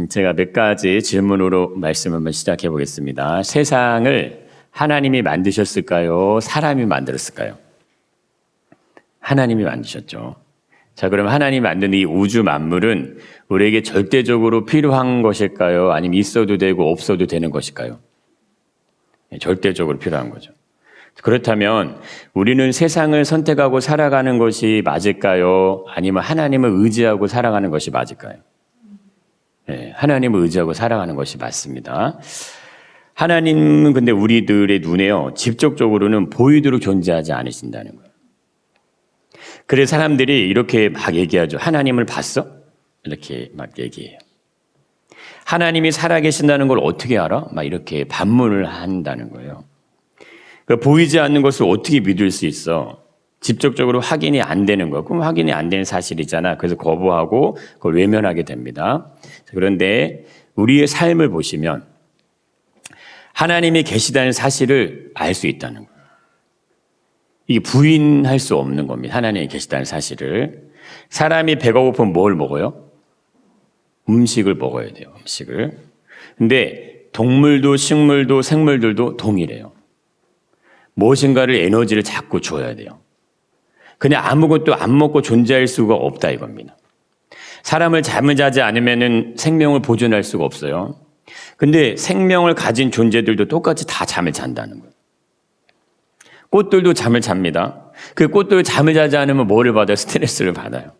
제가 몇 가지 질문으로 말씀 한번 시작해 보겠습니다. 세상을 하나님이 만드셨을까요? 사람이 만들었을까요? 하나님이 만드셨죠. 자, 그럼 하나님이 만든 이 우주 만물은 우리에게 절대적으로 필요한 것일까요? 아니면 있어도 되고 없어도 되는 것일까요? 절대적으로 필요한 거죠. 그렇다면 우리는 세상을 선택하고 살아가는 것이 맞을까요? 아니면 하나님을 의지하고 살아가는 것이 맞을까요? 네, 하나님을 의지하고 살아가는 것이 맞습니다. 하나님은 근데 우리들의 눈에요, 직접적으로는 보이도록 존재하지 않으신다는 거예요. 그래서 사람들이 이렇게 막 얘기하죠. 하나님을 봤어? 이렇게 막 얘기해요. 하나님이 살아계신다는 걸 어떻게 알아? 막 이렇게 반문을 한다는 거예요. 그러니까 보이지 않는 것을 어떻게 믿을 수 있어? 직접적으로 확인이 안 되는 거. 그럼 확인이 안 되는 사실이잖아. 그래서 거부하고 그걸 외면하게 됩니다. 그런데 우리의 삶을 보시면 하나님이 계시다는 사실을 알 수 있다는 거예요. 이게 부인할 수 없는 겁니다. 하나님이 계시다는 사실을. 사람이 배가 고프면 뭘 먹어요? 음식을 먹어야 돼요. 음식을. 근데 동물도 식물도 생물들도 동일해요. 무엇인가를 에너지를 자꾸 줘야 돼요. 그냥 아무것도 안 먹고 존재할 수가 없다 이겁니다. 사람을 잠을 자지 않으면 생명을 보존할 수가 없어요. 근데 생명을 가진 존재들도 똑같이 다 잠을 잔다는 거예요. 꽃들도 잠을 잡니다. 그 꽃들 잠을 자지 않으면 뭐를 받아요? 스트레스를 받아요.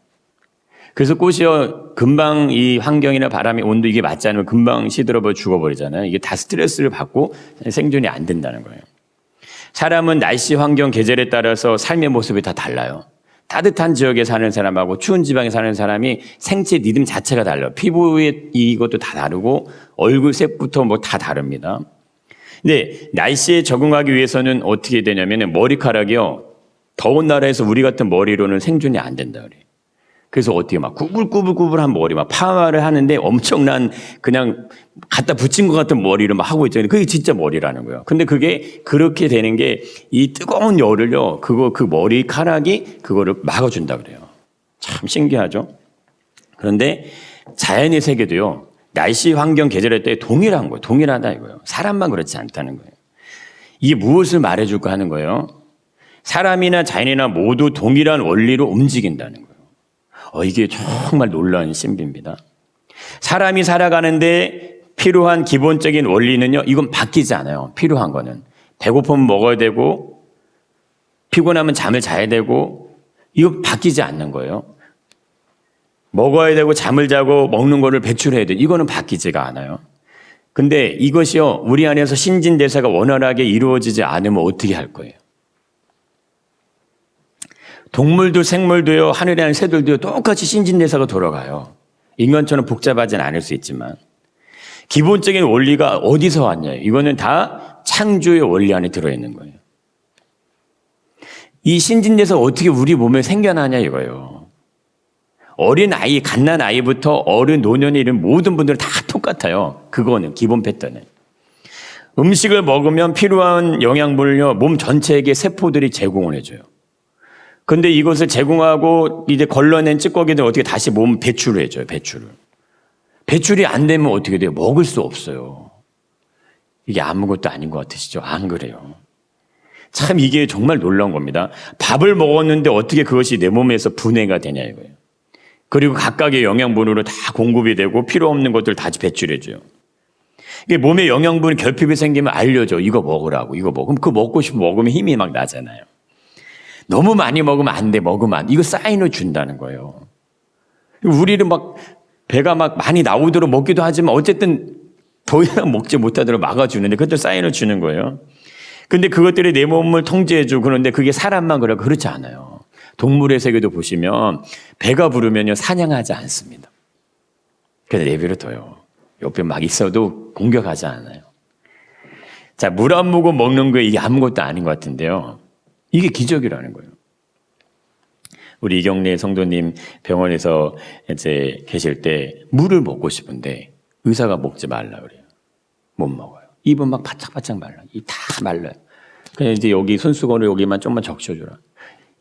그래서 꽃이요, 금방 이 환경이나 바람이 온도 이게 맞지 않으면 금방 시들어버려 죽어버리잖아요. 이게 다 스트레스를 받고 생존이 안 된다는 거예요. 사람은 날씨, 환경, 계절에 따라서 삶의 모습이 다 달라요. 따뜻한 지역에 사는 사람하고 추운 지방에 사는 사람이 생체 리듬 자체가 달라요. 피부의 이것도 다 다르고 얼굴 색부터 뭐 다 다릅니다. 근데 날씨에 적응하기 위해서는 어떻게 되냐면 머리카락이요, 더운 나라에서 우리 같은 머리로는 생존이 안 된다 그래요. 그래서 어떻게 막 꾸불꾸불꾸불한 머리, 막 파마를 하는데 엄청난 그냥 갖다 붙인 것 같은 머리를 막 하고 있잖아요. 그게 진짜 머리라는 거예요. 근데 그게 그렇게 되는 게 이 뜨거운 열을요, 그 머리카락이 그거를 막아준다 그래요. 참 신기하죠? 그런데 자연의 세계도요, 날씨, 환경, 계절에 따라 동일한 거예요. 동일하다 이거예요. 사람만 그렇지 않다는 거예요. 이게 무엇을 말해줄까 하는 거예요? 사람이나 자연이나 모두 동일한 원리로 움직인다는 거예요. 이게 정말 놀라운 신비입니다. 사람이 살아가는데 필요한 기본적인 원리는요, 이건 바뀌지 않아요. 필요한 거는. 배고프면 먹어야 되고, 피곤하면 잠을 자야 되고, 이거 바뀌지 않는 거예요. 먹어야 되고, 잠을 자고, 먹는 거를 배출해야 돼. 이거는 바뀌지가 않아요. 근데 이것이요, 우리 안에서 신진대사가 원활하게 이루어지지 않으면 어떻게 할 거예요? 동물도 생물도요, 하늘에 있는 새들도요, 똑같이 신진대사가 돌아가요. 인간처럼 복잡하진 않을 수 있지만 기본적인 원리가 어디서 왔냐? 이거는 다 창조의 원리 안에 들어있는 거예요. 이 신진대사가 어떻게 우리 몸에 생겨나냐 이거예요. 어린 아이, 갓난 아이부터 어른, 노년에 이른 모든 분들은 다 똑같아요. 그거는 기본 패턴은. 음식을 먹으면 필요한 영양분을요, 몸 전체에게 세포들이 제공을 해줘요. 근데 이것을 제공하고 이제 걸러낸 찌꺼기들 어떻게 다시 몸 배출을 해줘요, 배출을. 배출이 안 되면 어떻게 돼요? 먹을 수 없어요. 이게 아무것도 아닌 것 같으시죠? 안 그래요. 참 이게 정말 놀라운 겁니다. 밥을 먹었는데 어떻게 그것이 내 몸에서 분해가 되냐 이거예요. 그리고 각각의 영양분으로 다 공급이 되고 필요 없는 것들 다 배출해줘요. 이게 몸에 영양분 결핍이 생기면 알려줘. 이거 먹으라고, 이거 먹으면 그 먹고 싶으면 먹으면 힘이 막 나잖아요. 너무 많이 먹으면 안 돼, 먹으면 안 돼. 이거 사인을 준다는 거예요. 우리는 막 배가 막 많이 나오도록 먹기도 하지만 어쨌든 더 이상 먹지 못하도록 막아주는데 그것도 사인을 주는 거예요. 근데 그것들이 내 몸을 통제해주고 그런데 그게 사람만 그렇지 않아요. 동물의 세계도 보시면 배가 부르면요, 사냥하지 않습니다. 그래서 내버려 둬요. 옆에 막 있어도 공격하지 않아요. 자, 물 한 모금 먹는 거 이게 아무것도 아닌 것 같은데요. 이게 기적이라는 거예요. 우리 이경래 성도님 병원에서 이제 계실 때 물을 먹고 싶은데 의사가 먹지 말라 그래요. 못 먹어요. 입은 막 바짝바짝 말라. 이 다 말라요. 그냥 이제 여기 손수건을 여기만 좀만 적셔주라.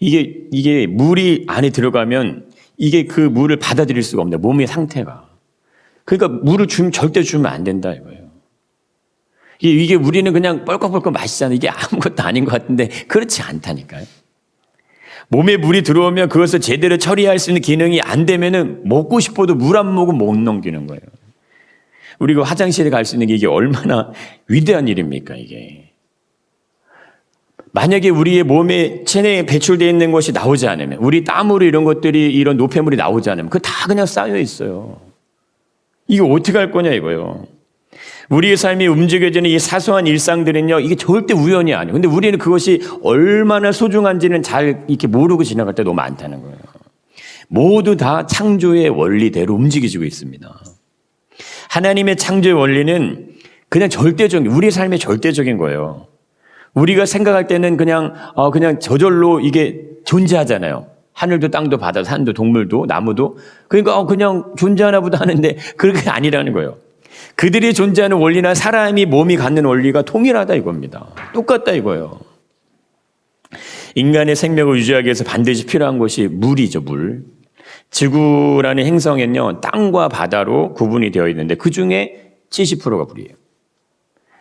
이게 물이 안에 들어가면 이게 그 물을 받아들일 수가 없는데 몸의 상태가. 그러니까 물을 절대 주면 안 된다 이거예요. 이게 우리는 그냥 뻘컥뻘컥 마시잖아요. 이게 아무것도 아닌 것 같은데 그렇지 않다니까요. 몸에 물이 들어오면 그것을 제대로 처리할 수 있는 기능이 안 되면은 먹고 싶어도 물 안 먹으면 못 넘기는 거예요. 우리가 화장실에 갈 수 있는 게 이게 얼마나 위대한 일입니까, 이게. 만약에 우리의 몸에 체내에 배출되어 있는 것이 나오지 않으면, 우리 땀으로 이런 것들이, 이런 노폐물이 나오지 않으면, 그거 다 그냥 쌓여 있어요. 이거 어떻게 할 거냐, 이거요. 우리의 삶이 움직여지는 이 사소한 일상들은요, 이게 절대 우연이 아니에요. 근데 우리는 그것이 얼마나 소중한지는 잘 이렇게 모르고 지나갈 때 너무 많다는 거예요. 모두 다 창조의 원리대로 움직여지고 있습니다. 하나님의 창조의 원리는 그냥 절대적인, 우리 삶의 절대적인 거예요. 우리가 생각할 때는 그냥 저절로 이게 존재하잖아요. 하늘도 땅도 바다도 산도 동물도 나무도. 그러니까 그냥 존재하나 보다 하는데 그렇게 아니라는 거예요. 그들이 존재하는 원리나 사람이 몸이 갖는 원리가 동일하다 이겁니다. 똑같다 이거예요. 인간의 생명을 유지하기 위해서 반드시 필요한 것이 물이죠, 물. 지구라는 행성에는요, 땅과 바다로 구분이 되어 있는데 그 중에 70%가 물이에요.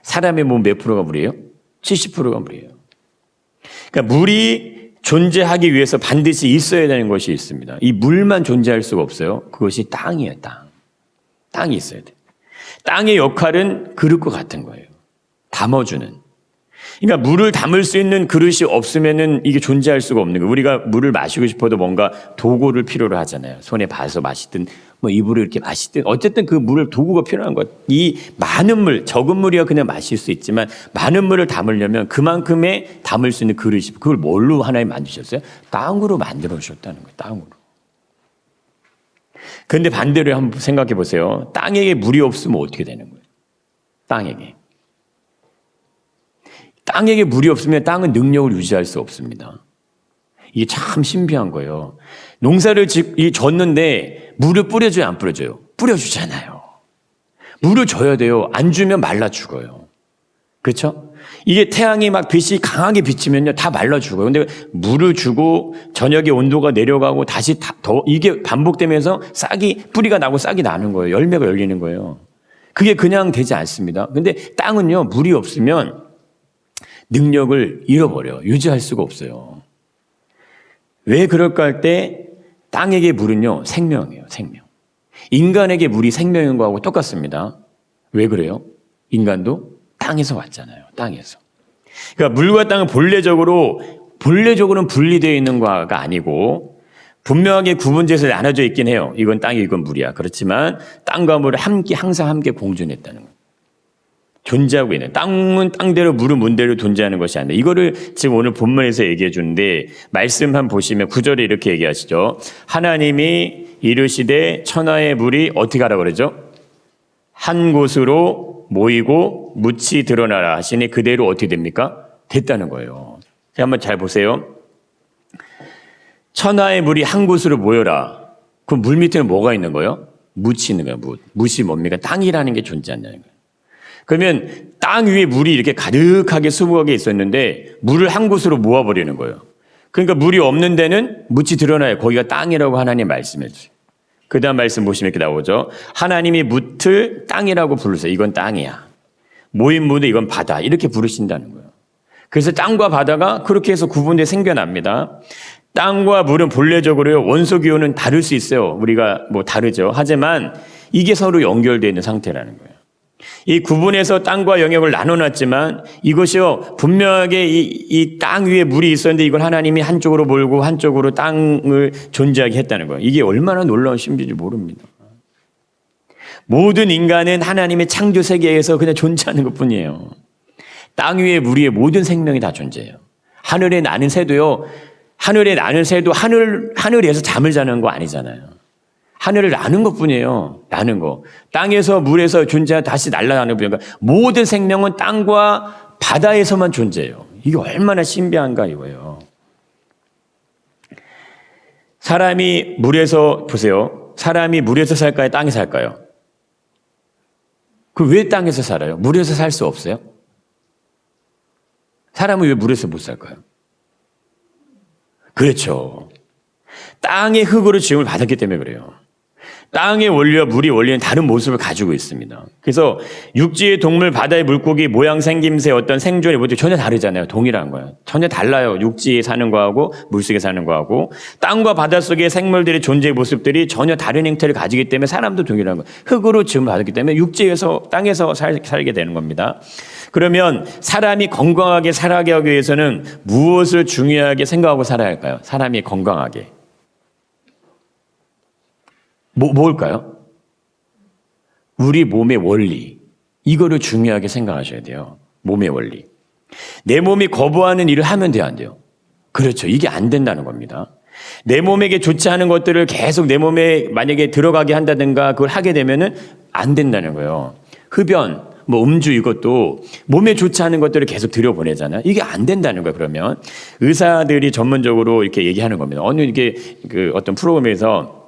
사람의 몸 몇 프로가 물이에요? 70%가 물이에요. 그러니까 물이 존재하기 위해서 반드시 있어야 되는 것이 있습니다. 이 물만 존재할 수가 없어요. 그것이 땅이에요, 땅. 땅이 있어야 돼요. 땅의 역할은 그릇과 같은 거예요. 담아주는. 그러니까 물을 담을 수 있는 그릇이 없으면은 이게 존재할 수가 없는 거예요. 우리가 물을 마시고 싶어도 뭔가 도구를 필요로 하잖아요. 손에 봐서 마시든 뭐 입으로 이렇게 마시든 어쨌든 그 물을 도구가 필요한 것. 이 많은 물, 적은 물이야 그냥 마실 수 있지만 많은 물을 담으려면 그만큼의 담을 수 있는 그릇이 그걸 뭘로 하나님 만드셨어요? 땅으로 만들어 주셨다는 거예요. 땅으로. 그런데 반대로 한번 생각해 보세요. 땅에게 물이 없으면 어떻게 되는 거예요? 땅에게 물이 없으면 땅은 능력을 유지할 수 없습니다. 이게 참 신비한 거예요. 농사를 졌는데 물을 뿌려줘요, 안 뿌려줘요? 뿌려주잖아요. 물을 줘야 돼요. 안 주면 말라 죽어요. 그렇죠? 이게 태양이 막 빛이 강하게 비치면요 다 말라 죽어요. 근데 물을 주고 저녁에 온도가 내려가고 다시 이게 반복되면서 뿌리가 나고 싹이 나는 거예요. 열매가 열리는 거예요. 그게 그냥 되지 않습니다. 근데 땅은요 물이 없으면 능력을 잃어버려요. 유지할 수가 없어요. 왜 그럴까 할 때 땅에게 물은요 생명이에요. 생명. 인간에게 물이 생명인 거하고 똑같습니다. 왜 그래요? 인간도 땅에서 왔잖아요. 땅에서. 그러니까 물과 땅은 본래적으로는 분리되어 있는 거가 아니고 분명하게 구분돼서 나눠져 있긴 해요. 이건 땅이 이건 물이야. 그렇지만 땅과 물을 항상 함께 공존했다는 거예요. 존재하고 있는 땅은 땅대로 물은 문대로 존재하는 것이 아니라 이거를 지금 오늘 본문에서 얘기해 주는데 말씀 한번 보시면 9절에 이렇게 얘기하시죠. 하나님이 이르시되 천하의 물이 어떻게 하라 그러죠? 한 곳으로 모이고 묻이 드러나라 하시니 그대로 어떻게 됩니까? 됐다는 거예요. 한번 잘 보세요. 천하의 물이 한 곳으로 모여라. 그럼 물 밑에는 뭐가 있는 거예요? 묻이 있는 거예요. 묻이 뭡니까? 땅이라는 게 존재한다는 거예요. 그러면 땅 위에 물이 이렇게 가득하게 수북하게 있었는데 물을 한 곳으로 모아버리는 거예요. 그러니까 물이 없는 데는 묻이 드러나요. 거기가 땅이라고 하나님 말씀해 주세요. 그 다음 말씀 보시면 이렇게 나오죠. 하나님이 묻을 땅이라고 부르세요. 이건 땅이야. 모인 무드 이건 바다. 이렇게 부르신다는 거예요. 그래서 땅과 바다가 그렇게 해서 구분돼 생겨납니다. 땅과 물은 본래적으로 원소 기호는 다를 수 있어요. 우리가 뭐 다르죠. 하지만 이게 서로 연결되어 있는 상태라는 거예요. 이 구분해서 땅과 영역을 나눠놨지만 이것이요 분명하게 이 땅 위에 물이 있었는데 이걸 하나님이 한쪽으로 몰고 한쪽으로 땅을 존재하게 했다는 거예요. 이게 얼마나 놀라운 신비인지 모릅니다. 모든 인간은 하나님의 창조 세계에서 그냥 존재하는 것뿐이에요. 땅 위에 물 위에 모든 생명이 다 존재해요. 하늘에 나는 새도요. 하늘에 나는 새도 하늘에서 잠을 자는 거 아니잖아요. 하늘을 나는 것뿐이에요. 나는 거. 땅에서 물에서 존재하다 다시 날아가는 거니까 모든 생명은 땅과 바다에서만 존재해요. 이게 얼마나 신비한가 이거예요. 사람이 물에서 보세요. 사람이 물에서 살까요? 땅에 살까요? 그 왜 땅에서 살아요? 물에서 살 수 없어요? 사람은 왜 물에서 못 살까요? 그렇죠. 땅의 흙으로 지음을 받았기 때문에 그래요. 땅의 원리와 물의 원리는 다른 모습을 가지고 있습니다. 그래서 육지의 동물, 바다의 물고기, 모양 생김새, 어떤 생존의 모습이 전혀 다르잖아요. 동일한 거예요. 전혀 달라요. 육지에 사는 거하고 물속에 사는 거하고. 땅과 바다 속의 생물들의 존재의 모습들이 전혀 다른 형태를 가지기 때문에 사람도 동일한 거예요. 흙으로 지음 받았기 때문에 육지에서, 땅에서 살게 되는 겁니다. 그러면 사람이 건강하게 살아가기 위해서는 무엇을 중요하게 생각하고 살아야 할까요? 사람이 건강하게. 뭘까요? 우리 몸의 원리. 이거를 중요하게 생각하셔야 돼요. 몸의 원리. 내 몸이 거부하는 일을 하면 돼요, 안 돼요? 그렇죠. 이게 안 된다는 겁니다. 내 몸에게 좋지 않은 것들을 계속 내 몸에 만약에 들어가게 한다든가 그걸 하게 되면은 안 된다는 거예요. 흡연, 음주 이것도 몸에 좋지 않은 것들을 계속 들여보내잖아요. 이게 안 된다는 거예요, 그러면. 의사들이 전문적으로 이렇게 얘기하는 겁니다. 이게 어떤 프로그램에서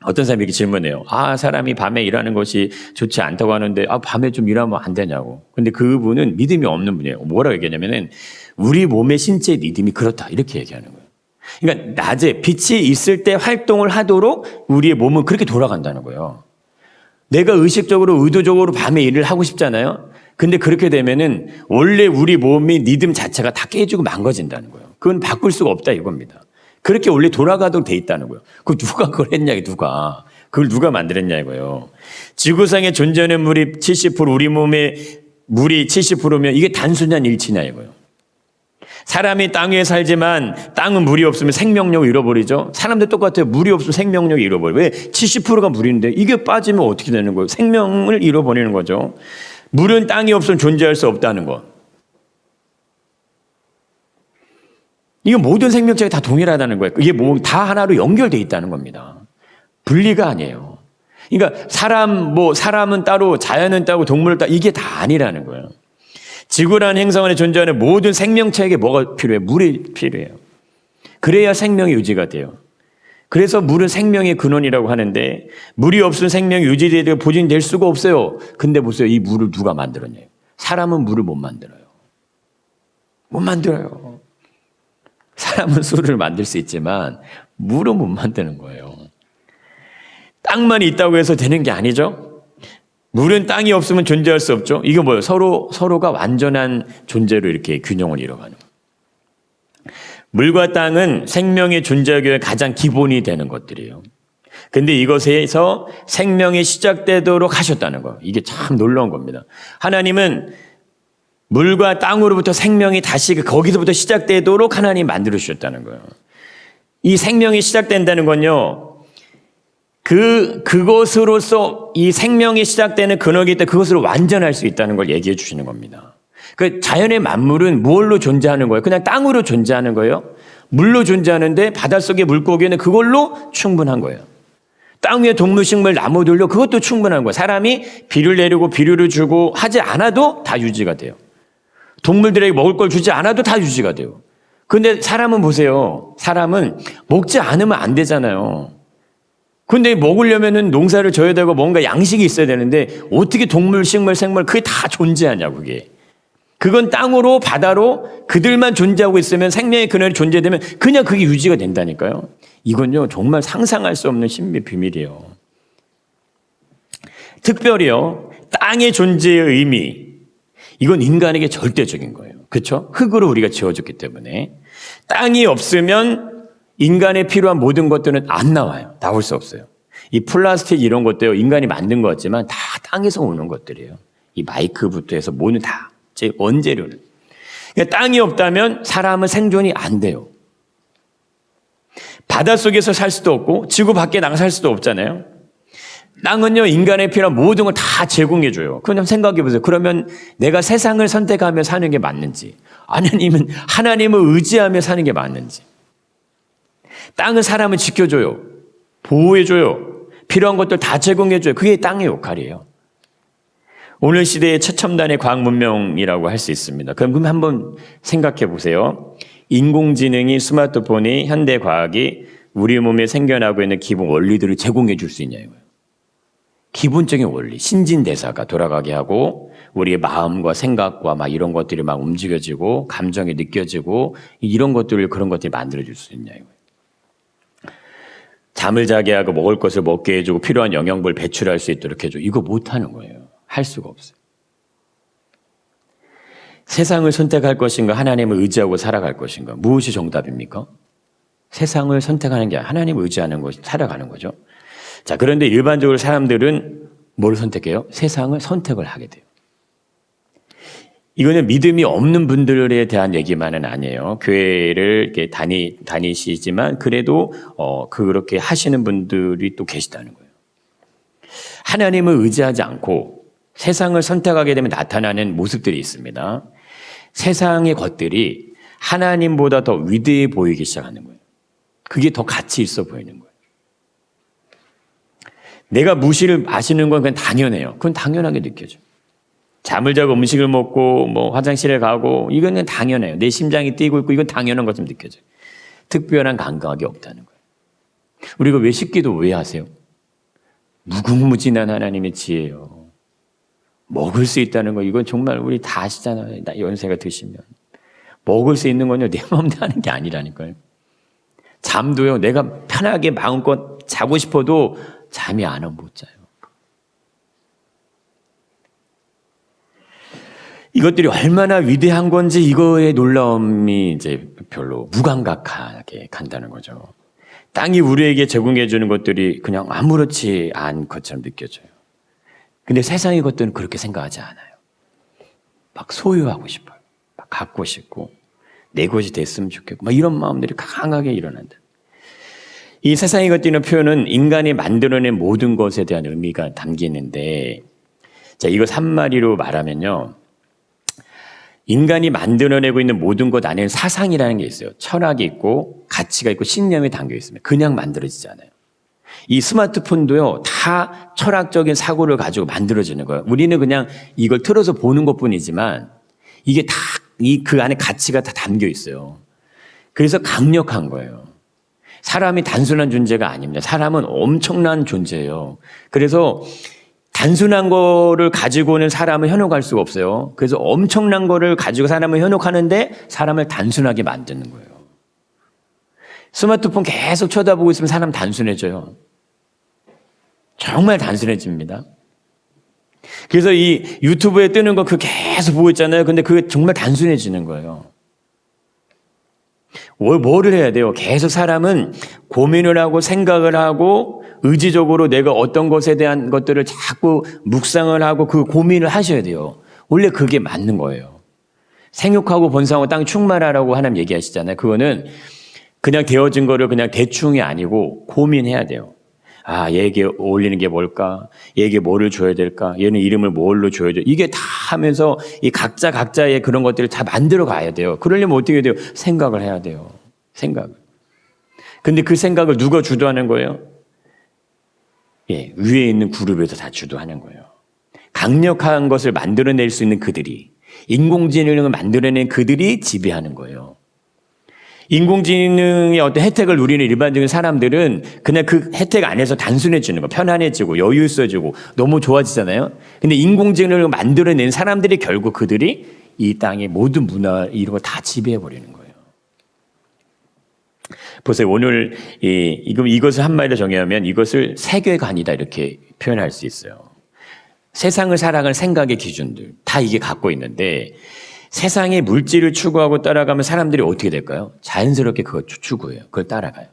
어떤 사람이 이렇게 질문해요. 사람이 밤에 일하는 것이 좋지 않다고 하는데, 밤에 좀 일하면 안 되냐고. 근데 그분은 믿음이 없는 분이에요. 뭐라고 얘기하냐면은, 우리 몸의 신체 리듬이 그렇다. 이렇게 얘기하는 거예요. 그러니까, 낮에 빛이 있을 때 활동을 하도록 우리의 몸은 그렇게 돌아간다는 거예요. 내가 의식적으로, 의도적으로 밤에 일을 하고 싶잖아요. 근데 그렇게 되면은, 원래 우리 몸의 리듬 자체가 다 깨지고 망가진다는 거예요. 그건 바꿀 수가 없다 이겁니다. 그렇게 원래 돌아가도록 돼 있다는 거예요. 누가 그걸 했냐, 누가. 그걸 누가 만들었냐, 이거요. 지구상에 존재하는 물이 70%, 우리 몸의 물이 70%면 이게 단순한 일치냐, 이거요. 사람이 땅 위에 살지만 땅은 물이 없으면 생명력을 잃어버리죠. 사람들 똑같아요. 물이 없으면 생명력을 잃어버려요. 왜? 70%가 물인데 이게 빠지면 어떻게 되는 거예요? 생명을 잃어버리는 거죠. 물은 땅이 없으면 존재할 수 없다는 것. 이거 모든 생명체가 다 동일하다는 거예요. 이게 다 하나로 연결되어 있다는 겁니다. 분리가 아니에요. 그러니까 사람은 따로, 자연은 따로, 동물은 따로, 이게 다 아니라는 거예요. 지구라는 행성 안에 존재하는 모든 생명체에게 뭐가 필요해요? 물이 필요해요. 그래야 생명이 유지가 돼요. 그래서 물은 생명의 근원이라고 하는데, 물이 없으면 생명이 유지되고 보존될 수가 없어요. 근데 보세요. 이 물을 누가 만들었냐요? 사람은 물을 못 만들어요. 못 만들어요. 사람은 술을 만들 수 있지만 물은 못 만드는 거예요. 땅만 있다고 해서 되는 게 아니죠. 물은 땅이 없으면 존재할 수 없죠. 이게 뭐예요? 서로가 완전한 존재로 이렇게 균형을 이뤄가는 거예요. 물과 땅은 생명의 존재하기 위해 가장 기본이 되는 것들이에요. 근데 이것에서 생명이 시작되도록 하셨다는 거예요. 이게 참 놀라운 겁니다. 하나님은 물과 땅으로부터 생명이 다시 거기서부터 시작되도록 하나님 만들어 주셨다는 거예요. 이 생명이 시작된다는 건요, 그것으로서 이 생명이 시작되는 근원이기 때문에 그것으로 완전할 수 있다는 걸 얘기해 주시는 겁니다. 그 자연의 만물은 무엇로 존재하는 거예요? 그냥 땅으로 존재하는 거예요. 물로 존재하는데 바닷속의 물고기는 그걸로 충분한 거예요. 땅 위에 동물, 식물, 나무들로 그것도 충분한 거예요. 사람이 비를 내리고 비료를 주고 하지 않아도 다 유지가 돼요. 동물들에게 먹을 걸 주지 않아도 다 유지가 돼요. 근데 사람은 보세요. 사람은 먹지 않으면 안 되잖아요. 근데 먹으려면은 농사를 져야 되고 뭔가 양식이 있어야 되는데 어떻게 동물, 식물, 생물 그게 다 존재하냐고 그게. 그건 땅으로 바다로 그들만 존재하고 있으면 생명의 근원이 존재되면 그냥 그게 유지가 된다니까요. 이건요 정말 상상할 수 없는 신비의 비밀이에요. 특별히요 땅의 존재의 의미, 이건 인간에게 절대적인 거예요. 그렇죠? 흙으로 우리가 지어졌기 때문에 땅이 없으면 인간에 필요한 모든 것들은 안 나와요. 나올 수 없어요. 이 플라스틱 이런 것도 인간이 만든 것 같지만 다 땅에서 오는 것들이에요. 이 마이크부터 해서 뭐는 다 제 원재료는. 그러니까 땅이 없다면 사람은 생존이 안 돼요. 바닷속에서 살 수도 없고 지구 밖에 나가 살 수도 없잖아요. 땅은요 인간에 필요한 모든 걸 다 제공해 줘요. 그럼 생각해 보세요. 그러면 내가 세상을 선택하며 사는 게 맞는지, 아니면 하나님을 의지하며 사는 게 맞는지. 땅은 사람을 지켜줘요. 보호해줘요. 필요한 것들 다 제공해줘요. 그게 땅의 역할이에요. 오늘 시대의 최첨단의 과학 문명이라고 할 수 있습니다. 그럼 한번 생각해 보세요. 인공지능이, 스마트폰이, 현대과학이 우리 몸에 생겨나고 있는 기본 원리들을 제공해 줄 수 있냐 이거예요. 기본적인 원리, 신진대사가 돌아가게 하고 우리의 마음과 생각과 막 이런 것들이 막 움직여지고 감정이 느껴지고 이런 것들을, 그런 것들이 만들어줄 수 있냐 이거예요. 잠을 자게 하고 먹을 것을 먹게 해주고 필요한 영양분을 배출할 수 있도록 해주고 이거 못하는 거예요. 할 수가 없어요. 세상을 선택할 것인가 하나님을 의지하고 살아갈 것인가 무엇이 정답입니까? 세상을 선택하는 게 아니라 하나님을 의지하는 것이 살아가는 거죠. 자, 그런데 일반적으로 사람들은 뭘 선택해요? 세상을 선택을 하게 돼요. 이거는 믿음이 없는 분들에 대한 얘기만은 아니에요. 교회를 이렇게 다니시지만 그래도 그렇게 하시는 분들이 또 계시다는 거예요. 하나님을 의지하지 않고 세상을 선택하게 되면 나타나는 모습들이 있습니다. 세상의 것들이 하나님보다 더 위대해 보이기 시작하는 거예요. 그게 더 가치 있어 보이는 거예요. 내가 무시를 마시는 건 그냥 당연해요. 그건 당연하게 느껴져요. 잠을 자고 음식을 먹고 뭐 화장실에 가고 이거는 당연해요. 내 심장이 뛰고 있고 이건 당연한 것처럼 느껴져요. 특별한 감각이 없다는 거예요. 우리가 외식기도 왜 하세요? 무궁무진한 하나님의 지혜예요. 먹을 수 있다는 거 이건 정말 우리 다 아시잖아요. 연세가 드시면. 먹을 수 있는 건요 내 마음대로 하는 게 아니라니까요. 잠도요 내가 편하게 마음껏 자고 싶어도 잠이 안 오면 못 자요. 이것들이 얼마나 위대한 건지 이거의 놀라움이 이제 별로 무감각하게 간다는 거죠. 땅이 우리에게 제공해 주는 것들이 그냥 아무렇지 않은 것처럼 느껴져요. 근데 세상의 것들은 그렇게 생각하지 않아요. 막 소유하고 싶어요. 막 갖고 싶고 내 것이 됐으면 좋겠고 막 이런 마음들이 강하게 일어난다. 이 세상의 것들이라는 표현은 인간이 만들어낸 모든 것에 대한 의미가 담기는데 자, 이거 한마디로 말하면요. 인간이 만들어내고 있는 모든 것 안에는 사상이라는 게 있어요. 철학이 있고 가치가 있고 신념이 담겨 있습니다. 그냥 만들어지지 않아요. 이 스마트폰도요, 다 철학적인 사고를 가지고 만들어지는 거예요. 우리는 그냥 이걸 틀어서 보는 것 뿐이지만 이게 다 그 안에 가치가 다 담겨 있어요. 그래서 강력한 거예요. 사람이 단순한 존재가 아닙니다. 사람은 엄청난 존재예요. 그래서 단순한 거를 가지고는 사람을 현혹할 수가 없어요. 그래서 엄청난 거를 가지고 사람을 현혹하는데 사람을 단순하게 만드는 거예요. 스마트폰 계속 쳐다보고 있으면 사람 단순해져요. 정말 단순해집니다. 그래서 이 유튜브에 뜨는 거 그 계속 보고 있잖아요. 근데 그게 정말 단순해지는 거예요. 뭐를 해야 돼요? 계속 사람은 고민을 하고 생각을 하고 의지적으로 내가 어떤 것에 대한 것들을 자꾸 묵상을 하고 그 고민을 하셔야 돼요. 원래 그게 맞는 거예요. 생육하고 번성하고 땅 충만하라고 하나님 얘기하시잖아요. 그거는 그냥 되어진 거를 그냥 대충이 아니고 고민해야 돼요. 아, 얘에게 어울리는 게 뭘까? 얘에게 뭐를 줘야 될까? 얘는 이름을 뭘로 줘야 돼? 이게 다 하면서 이 각자의 그런 것들을 다 만들어 가야 돼요. 그러려면 어떻게 해야 돼요? 생각을 해야 돼요. 생각을. 근데 그 생각을 누가 주도하는 거예요? 예, 위에 있는 그룹에서 다 주도하는 거예요. 강력한 것을 만들어낼 수 있는 그들이, 인공지능을 만들어낸 그들이 지배하는 거예요. 인공지능의 어떤 혜택을 누리는 일반적인 사람들은 그냥 그 혜택 안에서 단순해지는 거, 편안해지고 여유 있어지고 너무 좋아지잖아요. 근데 인공지능을 만들어낸 사람들이 결국 그들이 이 땅의 모든 문화 이런 거 다 지배해버리는 거예요. 보세요. 오늘 이것을 한마디로 정의하면 이것을 세계관이다 이렇게 표현할 수 있어요. 세상을 살아가는 생각의 기준들 다 이게 갖고 있는데 세상의 물질을 추구하고 따라가면 사람들이 어떻게 될까요? 자연스럽게 그걸 추구해요. 그걸 따라가요.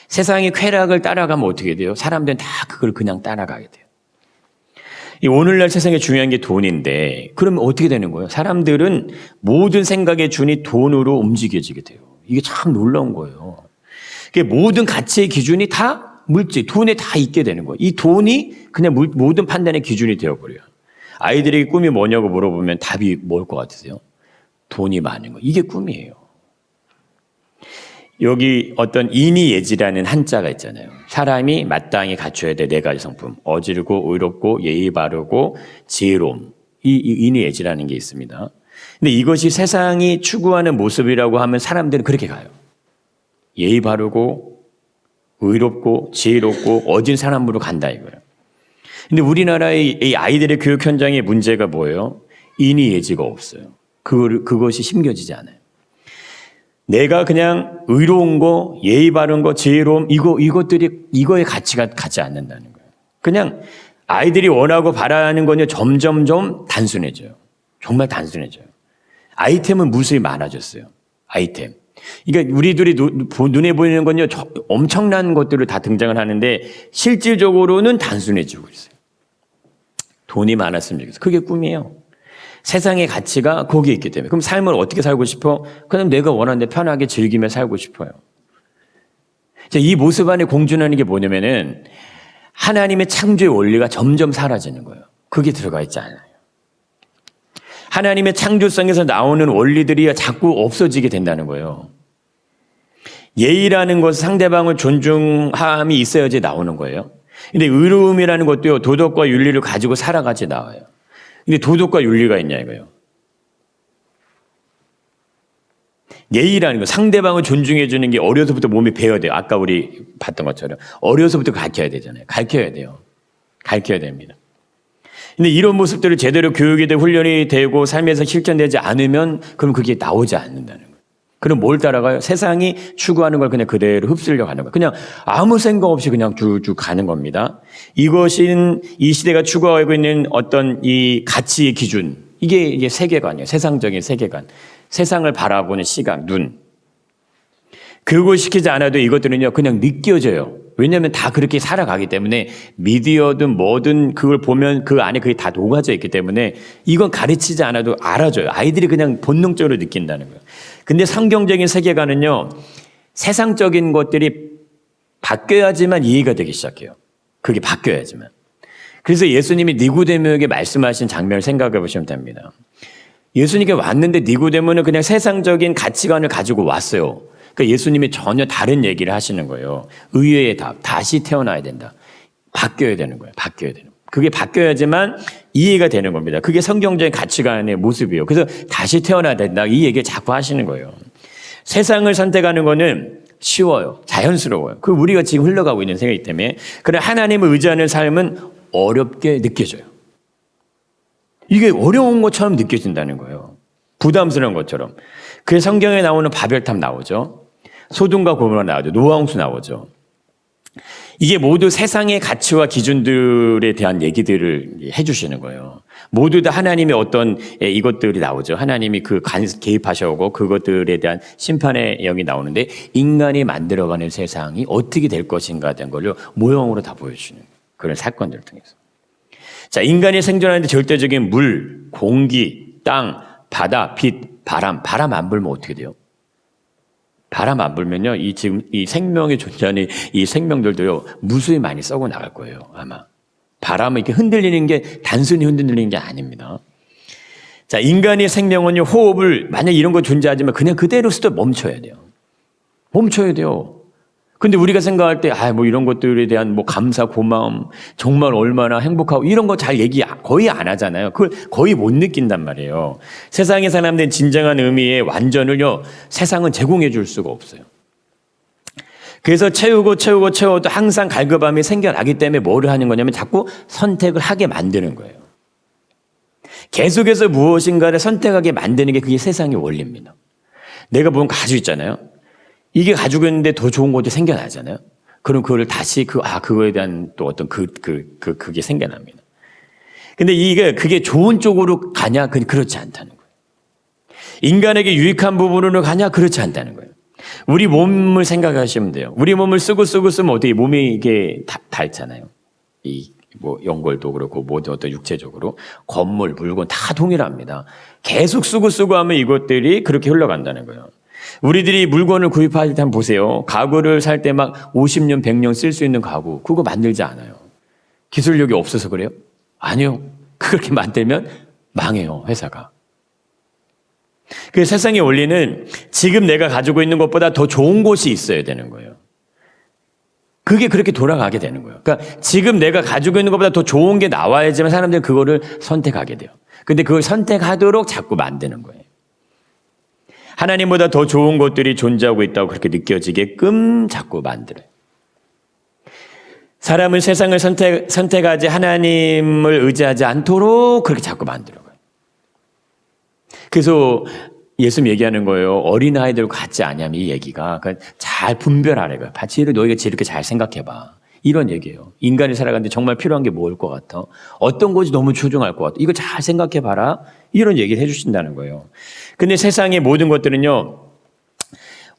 세상의 쾌락을 따라가면 어떻게 돼요? 사람들은 다 그걸 그냥 따라가게 돼요. 이 오늘날 세상에 중요한 게 돈인데 그러면 어떻게 되는 거예요? 사람들은 모든 생각의 준이 돈으로 움직여지게 돼요. 이게 참 놀라운 거예요. 모든 가치의 기준이 다 물질, 돈에 다 있게 되는 거예요. 이 돈이 그냥 모든 판단의 기준이 되어버려요. 아이들에게 꿈이 뭐냐고 물어보면 답이 뭘 것 같으세요? 돈이 많은 거. 이게 꿈이에요. 여기 어떤 인의예지라는 한자가 있잖아요. 사람이 마땅히 갖춰야 될 네 가지 성품. 어지르고 의롭고 예의 바르고 지혜로움. 이 인의예지라는 게 있습니다. 근데 이것이 세상이 추구하는 모습이라고 하면 사람들은 그렇게 가요. 예의 바르고 의롭고 지혜롭고 어진 사람으로 간다 이거예요. 근데 우리나라의 이 아이들의 교육 현장의 문제가 뭐예요? 인의예지가 없어요. 그것이 심겨지지 않아요. 내가 그냥 의로운 거, 예의 바른 거, 지혜로움, 이거의 가치가 가지 않는다는 거예요. 그냥 아이들이 원하고 바라는 거는 점점점 단순해져요. 정말 단순해져요. 아이템은 무수히 많아졌어요. 아이템. 그러니까 우리들이 눈에 보이는 건요, 엄청난 것들을 다 등장을 하는데 실질적으로는 단순해지고 있어요. 돈이 많았으면 좋겠어요. 그게 꿈이에요. 세상의 가치가 거기에 있기 때문에. 그럼 삶을 어떻게 살고 싶어? 그냥 내가 원하는 데 편하게 즐기며 살고 싶어요. 이 모습 안에 공존하는 게 뭐냐면은 하나님의 창조의 원리가 점점 사라지는 거예요. 그게 들어가 있지 않아요. 하나님의 창조성에서 나오는 원리들이 자꾸 없어지게 된다는 거예요. 예의라는 것은 상대방을 존중함이 있어야지 나오는 거예요. 근데 의로움이라는 것도요, 도덕과 윤리를 가지고 살아가지 나와요. 근데 도덕과 윤리가 있냐 이거예요. 예의라는 거, 상대방을 존중해 주는 게 어려서부터 몸에 배워야 돼요. 아까 우리 봤던 것처럼 어려서부터 가르쳐야 되잖아요. 가르쳐야 돼요. 가르쳐야 됩니다. 근데 이런 모습들을 제대로 교육이 되고 훈련이 되고 삶에서 실천되지 않으면 그럼 그게 나오지 않는다는 거예요. 그럼 뭘 따라가요? 세상이 추구하는 걸 그냥 그대로 흡수려 가는 거예요. 그냥 아무 생각 없이 그냥 쭉쭉 가는 겁니다. 이것은 이 시대가 추구하고 있는 어떤 이 가치의 기준, 이게 세계관이에요. 세상적인 세계관. 세상을 바라보는 시각, 눈. 교육을 시키지 않아도 이것들은요, 그냥 느껴져요. 왜냐하면 다 그렇게 살아가기 때문에 미디어든 뭐든 그걸 보면 그 안에 그게 다 녹아져 있기 때문에 이건 가르치지 않아도 알아줘요. 아이들이 그냥 본능적으로 느낀다는 거예요. 근데 성경적인 세계관은요, 세상적인 것들이 바뀌어야지만 이해가 되기 시작해요. 그게 바뀌어야지만. 그래서 예수님이 니고데모에게 말씀하신 장면을 생각해 보시면 됩니다. 예수님께 왔는데 니고데모는 그냥 세상적인 가치관을 가지고 왔어요. 그러니까 예수님이 전혀 다른 얘기를 하시는 거예요. 의외의 답, 다시 태어나야 된다. 바뀌어야 되는 거예요. 바뀌어야 되는 거예요. 그게 바뀌어야지만 이해가 되는 겁니다. 그게 성경적인 가치관의 모습이에요. 그래서 다시 태어나야 된다. 이 얘기를 자꾸 하시는 거예요. 세상을 선택하는 거는 쉬워요. 자연스러워요. 그 우리가 지금 흘러가고 있는 세계이기 때문에. 그러나 하나님을 의지하는 삶은 어렵게 느껴져요. 이게 어려운 것처럼 느껴진다는 거예요. 부담스러운 것처럼. 그 성경에 나오는 바벨탑 나오죠. 소돔과 고모라 나오죠. 노아홍수 나오죠. 이게 모두 세상의 가치와 기준들에 대한 얘기들을 해주시는 거예요. 모두 다 하나님의 어떤 이것들이 나오죠. 하나님이 개입하셔오고 그것들에 대한 심판의 영이 나오는데 인간이 만들어가는 세상이 어떻게 될 것인가에 대한 걸 모형으로 다 보여주는 그런 사건들을 통해서. 자, 인간이 생존하는데 절대적인 물, 공기, 땅, 바다, 빛, 바람 안 불면 어떻게 돼요? 바람 안 불면요, 지금 이 생명이 존재하는 이 생명들도요, 무수히 많이 썩어 나갈 거예요, 아마. 바람은 이렇게 흔들리는 게 단순히 흔들리는 게 아닙니다. 자, 인간의 생명은요, 호흡을, 만약 이런 거 존재하지만 그냥 그대로 스톱 멈춰야 돼요. 멈춰야 돼요. 근데 우리가 생각할 때, 뭐 이런 것들에 대한 뭐 감사, 고마움, 정말 얼마나 행복하고 이런 거 잘 얘기 거의 안 하잖아요. 그걸 거의 못 느낀단 말이에요. 세상에 사람들은 진정한 의미의 완전을요, 세상은 제공해 줄 수가 없어요. 그래서 채우고 항상 갈급함이 생겨나기 때문에 뭐를 하는 거냐면 자꾸 선택을 하게 만드는 거예요. 계속해서 무엇인가를 선택하게 만드는 게 그게 세상의 원리입니다. 내가 뭔가 가지고 있잖아요. 이게 가지고 있는데 더 좋은 것도 생겨나잖아요. 그럼 그거를 다시 그거에 대한 또 어떤 그게 생겨납니다. 근데 그게 좋은 쪽으로 가냐? 그렇지 않다는 거예요. 인간에게 유익한 부분으로 가냐? 그렇지 않다는 거예요. 우리 몸을 생각하시면 돼요. 우리 몸을 쓰고 쓰면 어떻게 몸이 이게 닳잖아요. 뭐 연골도 그렇고 모든 어떤 육체적으로 건물, 물건 다 동일합니다. 계속 쓰고 하면 이것들이 그렇게 흘러간다는 거예요. 우리들이 물건을 구입할 때 한번 보세요. 가구를 살 때 막 50년, 100년 쓸 수 있는 가구, 그거 만들지 않아요. 기술력이 없어서 그래요? 아니요. 그렇게 만들면 망해요, 회사가. 그 세상의 원리는 지금 내가 가지고 있는 것보다 더 좋은 곳이 있어야 되는 거예요. 그게 그렇게 돌아가게 되는 거예요. 그러니까 지금 내가 가지고 있는 것보다 더 좋은 게 나와야지만 사람들은 그거를 선택하게 돼요. 근데 그걸 선택하도록 자꾸 만드는 거예요. 하나님보다 더 좋은 것들이 존재하고 있다고 그렇게 느껴지게끔 자꾸 만들어요. 사람은 세상을 선택하지 하나님을 의지하지 않도록 그렇게 자꾸 만들어요. 그래서 예수님 얘기하는 거예요. 어린아이들 같지 않냐면 이 얘기가. 그러니까 잘 분별하래요. 바치를 너희가 이렇게 잘 생각해봐. 이런 얘기예요. 인간이 살아가는데 정말 필요한 게 뭐일 것 같아? 어떤 것이 너무 소중할 것 같아? 이거 잘 생각해봐라. 이런 얘기를 해주신다는 거예요. 근데 세상의 모든 것들은요,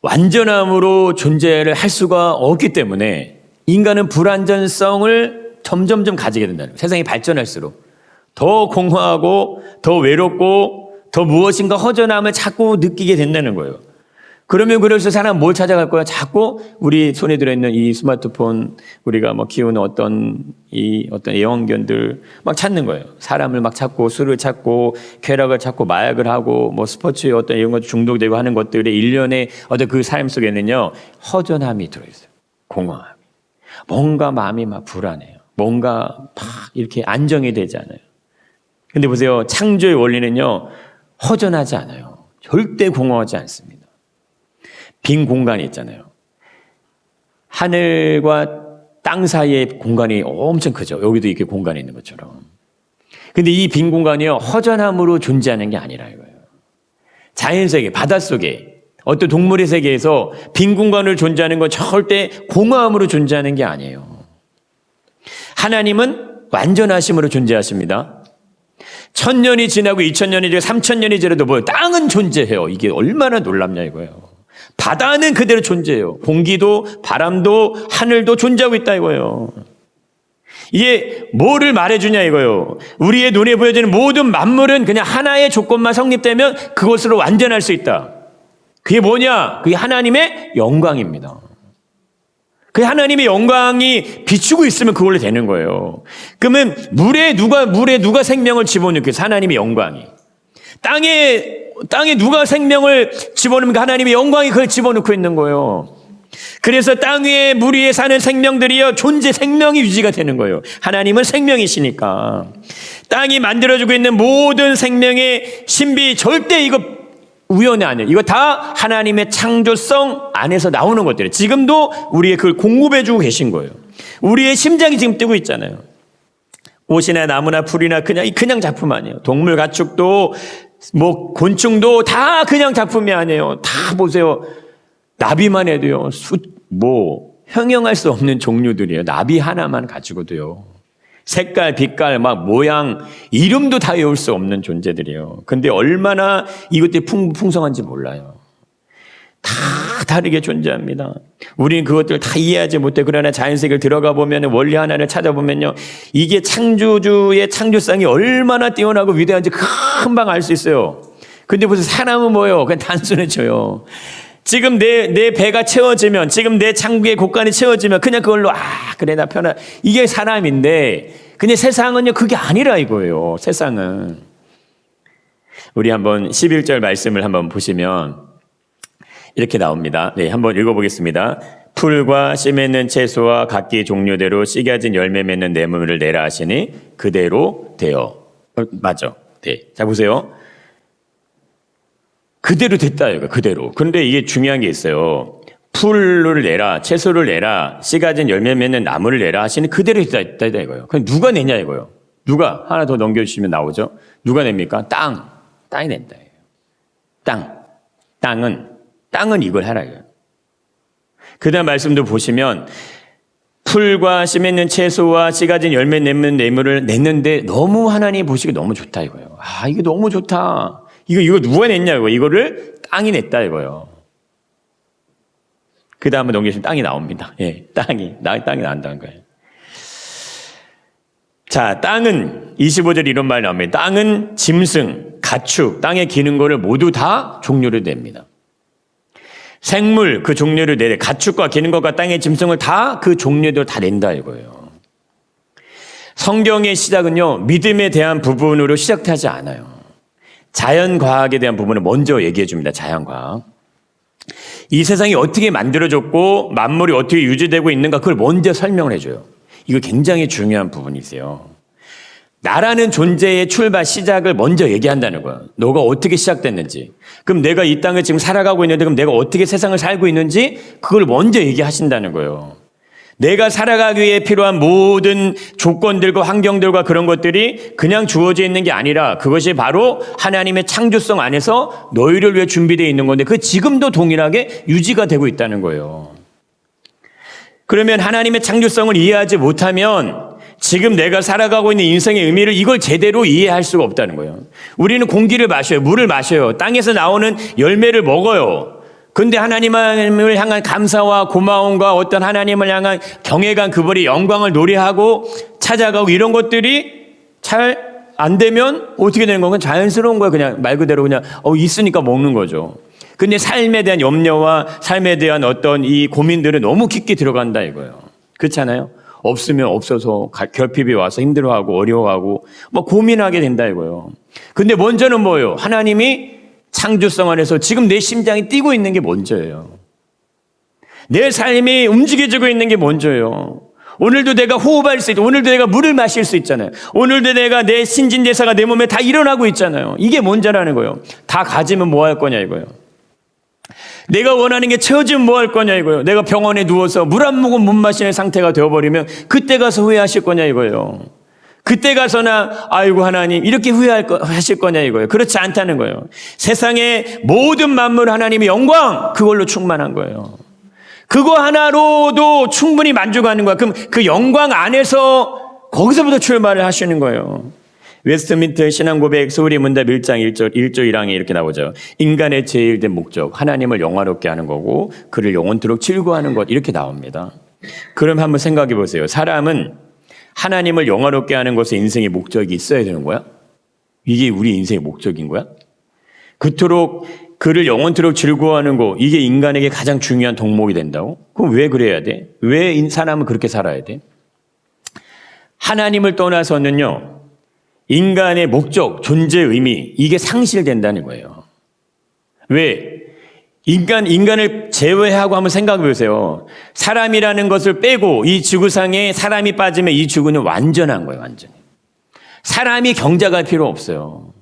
완전함으로 존재를 할 수가 없기 때문에 인간은 불완전성을 점점점 가지게 된다는 거예요. 세상이 발전할수록 더 공허하고 더 외롭고 더 무엇인가 허전함을 자꾸 느끼게 된다는 거예요. 그러면 그래서 사람 뭘 찾아갈 거야? 자꾸 우리 손에 들어있는 이 스마트폰, 우리가 뭐 키우는 어떤 애완견들 막 찾는 거예요. 사람을 막 찾고 술을 찾고 쾌락을 찾고 마약을 하고 뭐 스포츠에 어떤 이런 것 중독되고 하는 것들의 일련의 어떤 그 삶 속에는요, 허전함이 들어있어요. 공허함이. 뭔가 마음이 막 불안해요. 뭔가 막 이렇게 안정이 되지 않아요. 근데 보세요. 창조의 원리는요, 허전하지 않아요. 절대 공허하지 않습니다. 빈 공간이 있잖아요. 하늘과 땅 사이의 공간이 엄청 크죠. 여기도 이렇게 공간이 있는 것처럼. 근데 이 빈 공간이요, 허전함으로 존재하는 게 아니라 이거예요. 자연세계, 바닷속에 어떤 동물의 세계에서 빈 공간으로 존재하는 건 절대 공허함으로 존재하는 게 아니에요. 하나님은 완전하심으로 존재하십니다. 1000년이 지나고 2000년이 지나고 3000년이 지나도 뭐예요? 땅은 존재해요. 이게 얼마나 놀랍냐 이거예요. 바다는 그대로 존재해요. 공기도 바람도 하늘도 존재하고 있다 이거예요. 이게 뭐를 말해주냐 이거예요. 우리의 눈에 보여지는 모든 만물은 그냥 하나의 조건만 성립되면 그것으로 완전할 수 있다. 그게 뭐냐? 그게 하나님의 영광입니다. 그 하나님의 영광이 비추고 있으면 그걸로 되는 거예요. 그러면 물에 누가 생명을 집어넣겠어? 하나님의 영광이. 땅에 누가 생명을 집어넣으면 하나님의 영광이 그걸 집어넣고 있는 거예요. 그래서 땅 위에 물 위에 사는 생명들이요, 생명이 유지가 되는 거예요. 하나님은 생명이시니까. 땅이 만들어주고 있는 모든 생명의 신비, 절대 이거 우연이 아니에요. 이거 다 하나님의 창조성 안에서 나오는 것들이에요. 지금도 우리의 그걸 공급해주고 계신 거예요. 우리의 심장이 지금 뛰고 있잖아요. 옷이나 나무나 풀이나 그냥 작품 아니에요. 동물 가축도 뭐 곤충도 다 그냥 작품이 아니에요. 다 보세요. 나비만 해도요, 형용할 수 없는 종류들이에요. 나비 하나만 가지고도요. 색깔, 빛깔, 막 모양, 이름도 다 외울 수 없는 존재들이에요. 근데 얼마나 이것들이 풍성한지 몰라요. 다 다르게 존재합니다. 우리는 그것들을 다 이해하지 못해. 그러나 자연세계를 들어가 보면 원리 하나를 찾아보면요, 이게 창조주의 창조성이 얼마나 뛰어나고 위대한지 금방 알 수 있어요. 근데 무슨 사람은 뭐예요? 그냥 단순해져요. 지금 내 배가 채워지면, 지금 내 창구의 곳간이 채워지면 그냥 그걸로 그래 나 편하. 이게 사람인데, 근데 세상은요 그게 아니라 이거예요. 세상은. 우리 한번 11절 말씀을 한번 보시면 이렇게 나옵니다. 네, 한번 읽어보겠습니다. 풀과 씨 맺는 채소와 각기 종류대로 씨 가진 열매 맺는 내물을 내라 하시니 그대로 되어. 맞죠? 네. 자 보세요. 그대로 됐다 이거 그대로. 그런데 이게 중요한 게 있어요. 풀을 내라, 채소를 내라, 씨 가진 열매 맺는 나무를 내라 하시는 그대로 됐다 이거예요. 그럼 누가 내냐 이거예요. 누가 하나 더 넘겨주시면 나오죠. 누가 냅니까? 땅이 낸다. 땅은 이걸 하라 이거예요. 그다음 말씀도 보시면 풀과 씨 맺는 채소와 씨 가진 열매 맺는 내물을 냈는데 너무 하나님 보시기 너무 좋다 이거예요. 이게 너무 좋다. 이거 누가 냈냐고. 이거를 땅이 냈다 이거예요. 그 다음에 넘기시면 땅이 나옵니다. 예, 땅이 나온다는 거예요. 자, 땅은 25절 이런 말 나옵니다. 땅은 짐승, 가축, 땅에 기는 거를 모두 다 종류를 냅니다. 생물 그 종류를 내래, 가축과 기는 것과 땅의 짐승을 다 그 종류대로 다 낸다 이거예요. 성경의 시작은요, 믿음에 대한 부분으로 시작하지 않아요. 자연과학에 대한 부분을 먼저 얘기해 줍니다. 자연과학. 이 세상이 어떻게 만들어졌고 만물이 어떻게 유지되고 있는가 그걸 먼저 설명을 해줘요. 이거 굉장히 중요한 부분이세요. 나라는 존재의 출발 시작을 먼저 얘기한다는 거예요. 너가 어떻게 시작됐는지. 그럼 내가 이 땅을 지금 살아가고 있는데 그럼 내가 어떻게 세상을 살고 있는지 그걸 먼저 얘기하신다는 거예요. 내가 살아가기 위해 필요한 모든 조건들과 환경들과 그런 것들이 그냥 주어져 있는 게 아니라 그것이 바로 하나님의 창조성 안에서 너희를 위해 준비되어 있는 건데 그 지금도 동일하게 유지가 되고 있다는 거예요. 그러면 하나님의 창조성을 이해하지 못하면 지금 내가 살아가고 있는 인생의 의미를 이걸 제대로 이해할 수가 없다는 거예요. 우리는 공기를 마셔요. 물을 마셔요. 땅에서 나오는 열매를 먹어요. 근데 하나님을 향한 감사와 고마움과 어떤 하나님을 향한 경외감, 그분의 영광을 노래하고 찾아가고 이런 것들이 잘 안 되면 어떻게 되는 건가? 자연스러운 거예요. 그냥 말 그대로 그냥 있으니까 먹는 거죠. 근데 삶에 대한 염려와 삶에 대한 어떤 이 고민들은 너무 깊게 들어간다 이거예요. 그렇잖아요? 없으면 없어서 결핍이 와서 힘들어하고 어려워하고 고민하게 된다 이거예요. 근데 먼저는 뭐예요? 하나님이 창조성 안에서 지금 내 심장이 뛰고 있는 게 먼저예요. 내 삶이 움직여지고 있는 게 먼저예요. 오늘도 내가 호흡할 수 있고 오늘도 내가 물을 마실 수 있잖아요. 오늘도 내가 내 신진대사가 내 몸에 다 일어나고 있잖아요. 이게 먼저라는 거예요. 다 가지면 뭐 할 거냐 이거예요. 내가 원하는 게 채워지면 뭐 할 거냐 이거예요. 내가 병원에 누워서 물 한 모금 못 마시는 상태가 되어버리면 그때 가서 후회하실 거냐 이거예요. 그때 가서나 아이고 하나님 이렇게 후회하실 거냐 이거예요. 그렇지 않다는 거예요. 세상의 모든 만물 하나님의 영광 그걸로 충만한 거예요. 그거 하나로도 충분히 만족하는 거야. 그럼 그 영광 안에서 거기서부터 출발을 하시는 거예요. 웨스트민트 신앙고백 소리 문답 1장 1절 1랑에 이렇게 나오죠. 인간의 제일된 목적 하나님을 영화롭게 하는 거고 그를 영원토록 즐거워하는 것 이렇게 나옵니다. 그럼 한번 생각해 보세요. 사람은 하나님을 영화롭게 하는 것에 인생의 목적이 있어야 되는 거야? 이게 우리 인생의 목적인 거야? 그토록 그를 영원토록 즐거워하는 거 이게 인간에게 가장 중요한 덕목이 된다고? 그럼 왜 그래야 돼? 왜 사람은 그렇게 살아야 돼? 하나님을 떠나서는요. 인간의 목적, 존재 의미 이게 상실된다는 거예요. 왜? 인간을 제외하고 한번 생각해 보세요. 사람이라는 것을 빼고 이 지구상에 사람이 빠지면 이 지구는 완전한 거예요. 완전히. 사람이 경작할 필요 없어요.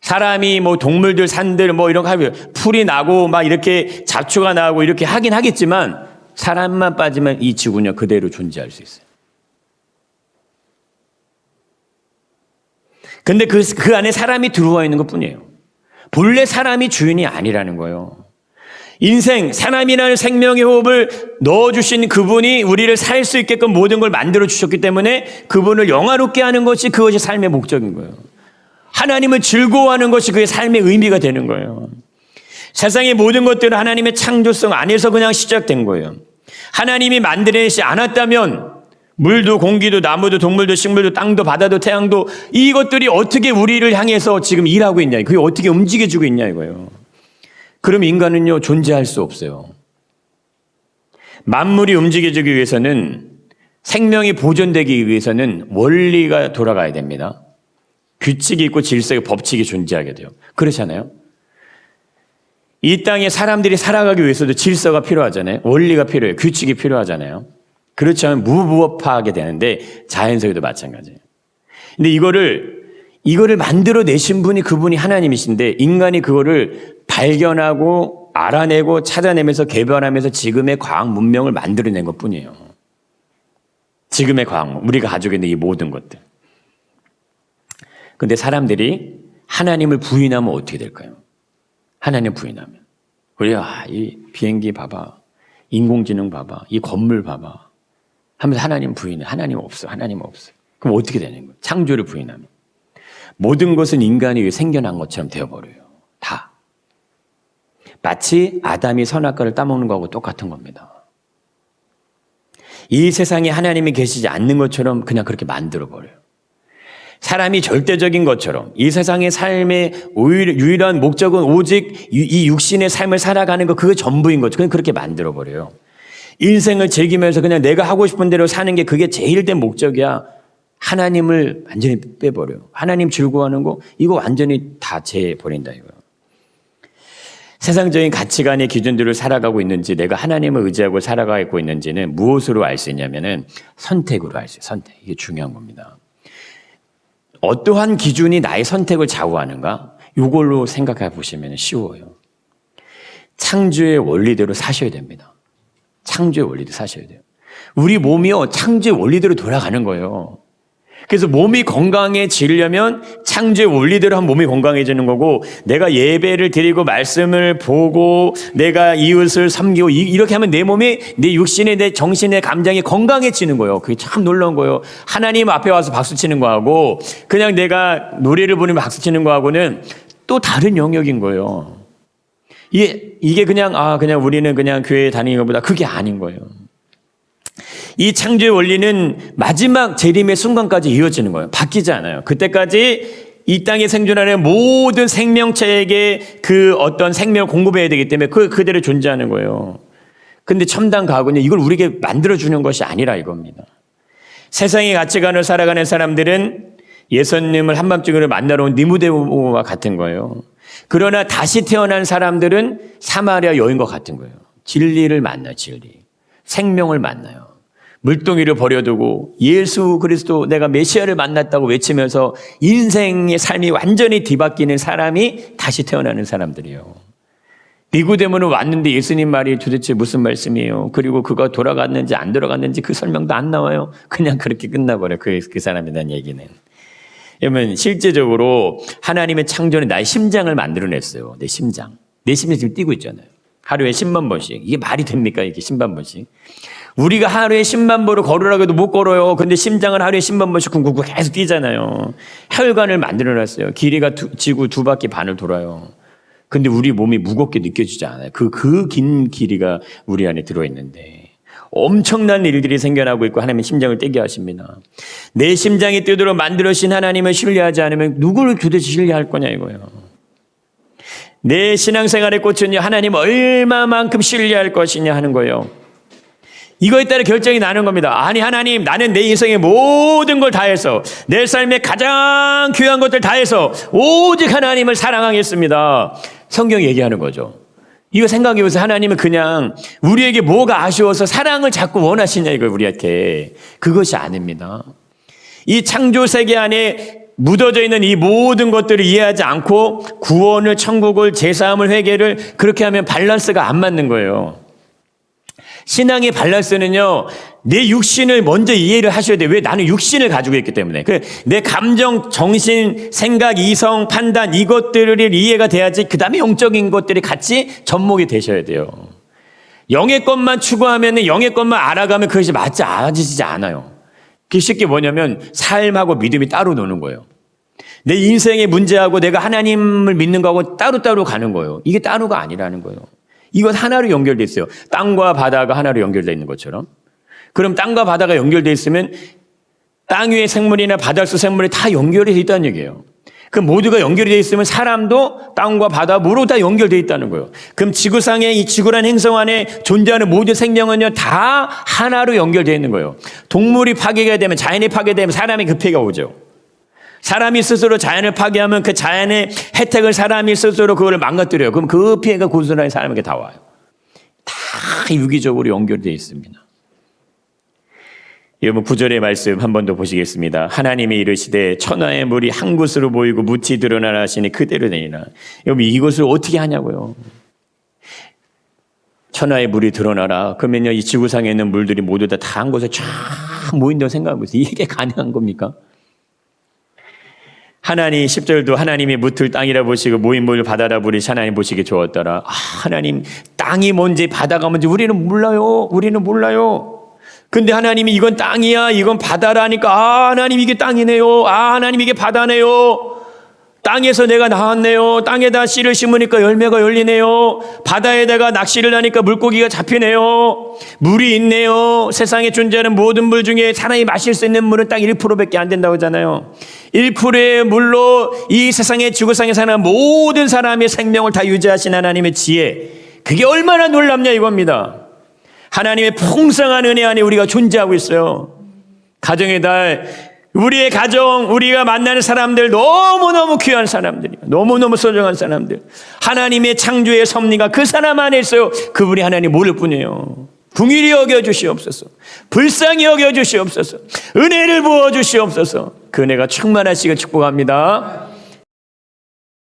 사람이 동물들, 산들 이런 거 하면 풀이 나고 막 이렇게 잡초가 나고 이렇게 하긴 하겠지만 사람만 빠지면 이 지구는 그대로 존재할 수 있어요. 근데 그 안에 사람이 들어와 있는 것 뿐이에요. 본래 사람이 주인이 아니라는 거예요. 인생, 사람이라는 생명의 호흡을 넣어주신 그분이 우리를 살 수 있게끔 모든 걸 만들어주셨기 때문에 그분을 영화롭게 하는 것이 그것이 삶의 목적인 거예요. 하나님을 즐거워하는 것이 그의 삶의 의미가 되는 거예요. 세상의 모든 것들은 하나님의 창조성 안에서 그냥 시작된 거예요. 하나님이 만들어내지 않았다면 물도 공기도 나무도 동물도 식물도 땅도 바다도 태양도 이것들이 어떻게 우리를 향해서 지금 일하고 있냐, 그게 어떻게 움직여주고 있냐 이거예요. 그럼 인간은요 존재할 수 없어요. 만물이 움직여지기 위해서는 생명이 보존되기 위해서는 원리가 돌아가야 됩니다. 규칙이 있고 질서의 법칙이 존재하게 돼요. 그렇잖아요. 이 땅에 사람들이 살아가기 위해서도 질서가 필요하잖아요. 원리가 필요해요. 규칙이 필요하잖아요. 그렇지 않으면 무부업하게 되는데 자연석에도 마찬가지예요. 근데 이거를 만들어내신 분이 그분이 하나님이신데 인간이 그거를 발견하고 알아내고 찾아내면서 개발하면서 지금의 과학 문명을 만들어낸 것뿐이에요. 지금의 과학, 우리가 가지고 있는 이 모든 것들. 근데 사람들이 하나님을 부인하면 어떻게 될까요? 하나님 부인하면. 우리가 이 비행기 봐봐. 인공지능 봐봐. 이 건물 봐봐. 하면서 하나님 부인해. 하나님 없어. 하나님 없어. 그럼 어떻게 되는 거예요? 창조를 부인하면. 모든 것은 인간이 위해 생겨난 것처럼 되어버려요. 다. 마치 아담이 선악과를 따먹는 거하고 똑같은 겁니다. 이 세상에 하나님이 계시지 않는 것처럼 그냥 그렇게 만들어버려요. 사람이 절대적인 것처럼 이 세상의 삶의 유일한 목적은 오직 이 육신의 삶을 살아가는 거 그게 전부인 거죠. 그냥 그렇게 만들어버려요. 인생을 즐기면서 그냥 내가 하고 싶은 대로 사는 게 그게 제일 된 목적이야. 하나님을 완전히 빼버려요. 하나님 즐거워하는 거 이거 완전히 다 재버린다 이거예요. 세상적인 가치관의 기준들을 살아가고 있는지 내가 하나님을 의지하고 살아가고 있는지는 무엇으로 알 수 있냐면은 선택으로 알 수 있어요. 선택. 이게 중요한 겁니다. 어떠한 기준이 나의 선택을 좌우하는가? 이걸로 생각해 보시면 쉬워요. 창조의 원리대로 사셔야 됩니다. 창조의 원리대로 사셔야 돼요. 우리 몸이요, 창조의 원리대로 돌아가는 거예요. 그래서 몸이 건강해지려면 창조의 원리대로 한 몸이 건강해지는 거고, 내가 예배를 드리고 말씀을 보고 내가 이웃을 섬기고 이렇게 하면 내 몸이, 내 육신이, 내 정신이, 내 감정이 건강해지는 거예요. 그게 참 놀라운 거예요. 하나님 앞에 와서 박수 치는 거하고 그냥 내가 노래를 부르면 박수 치는 거하고는 또 다른 영역인 거예요. 이게 그냥 우리는 그냥 교회에 다니는 것보다 그게 아닌 거예요. 이 창조의 원리는 마지막 재림의 순간까지 이어지는 거예요. 바뀌지 않아요. 그때까지 이 땅에 생존하는 모든 생명체에게 그 어떤 생명을 공급해야 되기 때문에 그대로 존재하는 거예요. 근데 첨단 과학은 이걸 우리에게 만들어주는 것이 아니라 이겁니다. 세상의 가치관을 살아가는 사람들은 예수님을 한밤중으로 만나러 온 니무데모와 같은 거예요. 그러나 다시 태어난 사람들은 사마리아 여인과 같은 거예요. 진리를 만나요. 진리. 생명을 만나요. 물동이를 버려두고 예수 그리스도, 내가 메시아를 만났다고 외치면서 인생의 삶이 완전히 뒤바뀌는 사람이 다시 태어나는 사람들이에요. 니고데모는 왔는데 예수님 말이 도대체 무슨 말씀이에요? 그리고 그가 돌아갔는지 안 돌아갔는지 그 설명도 안 나와요. 그냥 그렇게 끝나버려요. 그 사람에 대한 얘기는. 그러면 실제적으로 하나님의 창조는 나의 심장을 만들어냈어요. 내 심장 지금 뛰고 있잖아요. 하루에 10만 번씩. 이게 말이 됩니까? 이게 10만 번씩. 우리가 하루에 10만 보를 걸으라고 해도 못 걸어요. 근데 심장은 하루에 10만 번씩 쿵쿵쿵 계속 뛰잖아요. 혈관을 만들어놨어요. 길이가 지구 2바퀴 반을 돌아요. 근데 우리 몸이 무겁게 느껴지지 않아요. 그 긴 길이가 우리 안에 들어있는데 엄청난 일들이 생겨나고 있고 하나님의 심장을 뛰게 하십니다. 내 심장이 뛰도록 만들어신 하나님을 신뢰하지 않으면 누구를 도대체 신뢰할 거냐 이거예요. 내 신앙생활의 꽃은요, 하나님 얼마만큼 신뢰할 것이냐 하는 거예요. 이거에 따라 결정이 나는 겁니다. 아니 하나님, 나는 내 인생의 모든 걸 다해서, 내 삶의 가장 귀한 것들 다해서 오직 하나님을 사랑하겠습니다. 성경이 얘기하는 거죠. 이거 생각해보세요. 하나님은 그냥 우리에게 뭐가 아쉬워서 사랑을 자꾸 원하시냐 이거 우리한테. 그것이 아닙니다. 이 창조 세계 안에 묻어져 있는 이 모든 것들을 이해하지 않고 구원을, 천국을, 제사함을, 회개를 그렇게 하면 밸런스가 안 맞는 거예요. 신앙의 밸런스는요, 내 육신을 먼저 이해를 하셔야 돼요. 왜? 나는 육신을 가지고 있기 때문에. 내 감정, 정신, 생각, 이성, 판단 이것들을 이해가 돼야지 그 다음에 영적인 것들이 같이 접목이 되셔야 돼요. 영의 것만 추구하면, 영의 것만 알아가면 그것이 맞아지지 않아요. 그게 쉽게 뭐냐면 삶하고 믿음이 따로 노는 거예요. 내 인생의 문제하고 내가 하나님을 믿는 거하고 따로따로 가는 거예요. 이게 따로가 아니라는 거예요. 이건 하나로 연결되어 있어요. 땅과 바다가 하나로 연결되어 있는 것처럼. 그럼 땅과 바다가 연결되어 있으면 땅 위의 생물이나 바닷속 생물이 다 연결이 되어 있다는 얘기예요. 그럼 모두가 연결이 되어 있으면 사람도 땅과 바다, 물로 다 연결되어 있다는 거예요. 그럼 지구상의 이 지구란 행성 안에 존재하는 모든 생명은요, 다 하나로 연결되어 있는 거예요. 동물이 파괴가 되면, 자연이 파괴되면 사람이 그 피해가 오죠. 사람이 스스로 자연을 파괴하면 그 자연의 혜택을 사람이 스스로 그걸 망가뜨려요. 그럼 그 피해가 고스란히 사람에게 다 와요. 다 유기적으로 연결되어 있습니다. 여러분 9절의 말씀 한 번 더 보시겠습니다. 하나님이 이르시되 천하의 물이 한 곳으로 모이고 묻히 드러나라 하시니 그대로 되니라. 여러분 이것을 어떻게 하냐고요. 천하의 물이 드러나라. 그러면요, 이 지구상에 있는 물들이 모두 다 한 곳에 쫙 모인다고 생각해보세요. 이게 가능한 겁니까? 하나님 10절도 하나님이 묻을 땅이라 보시고 모인 물 바다라 부르시 하나님 보시기 좋았더라. 하나님 땅이 뭔지 바다가 뭔지 우리는 몰라요. 근데 하나님이 이건 땅이야, 이건 바다라니까, 하나님 이게 땅이네요, 하나님 이게 바다네요, 땅에서 내가 나왔네요, 땅에다 씨를 심으니까 열매가 열리네요, 바다에다가 낚시를 하니까 물고기가 잡히네요, 물이 있네요. 세상에 존재하는 모든 물 중에 사람이 마실 수 있는 물은 딱 1%밖에 안 된다고 하잖아요. 1%의 물로 이 세상에, 지구상에 사는 모든 사람의 생명을 다 유지하신 하나님의 지혜, 그게 얼마나 놀랍냐 이겁니다. 하나님의 풍성한 은혜 안에 우리가 존재하고 있어요. 가정의 달, 우리의 가정, 우리가 만나는 사람들 너무너무 귀한 사람들이에요. 너무너무 소중한 사람들. 하나님의 창조의 섭리가 그 사람 안에 있어요. 그분이 하나님 모를 뿐이에요. 긍휼히 여겨주시옵소서. 불쌍히 여겨주시옵소서. 은혜를 부어주시옵소서. 그 은혜가 충만하시길 축복합니다.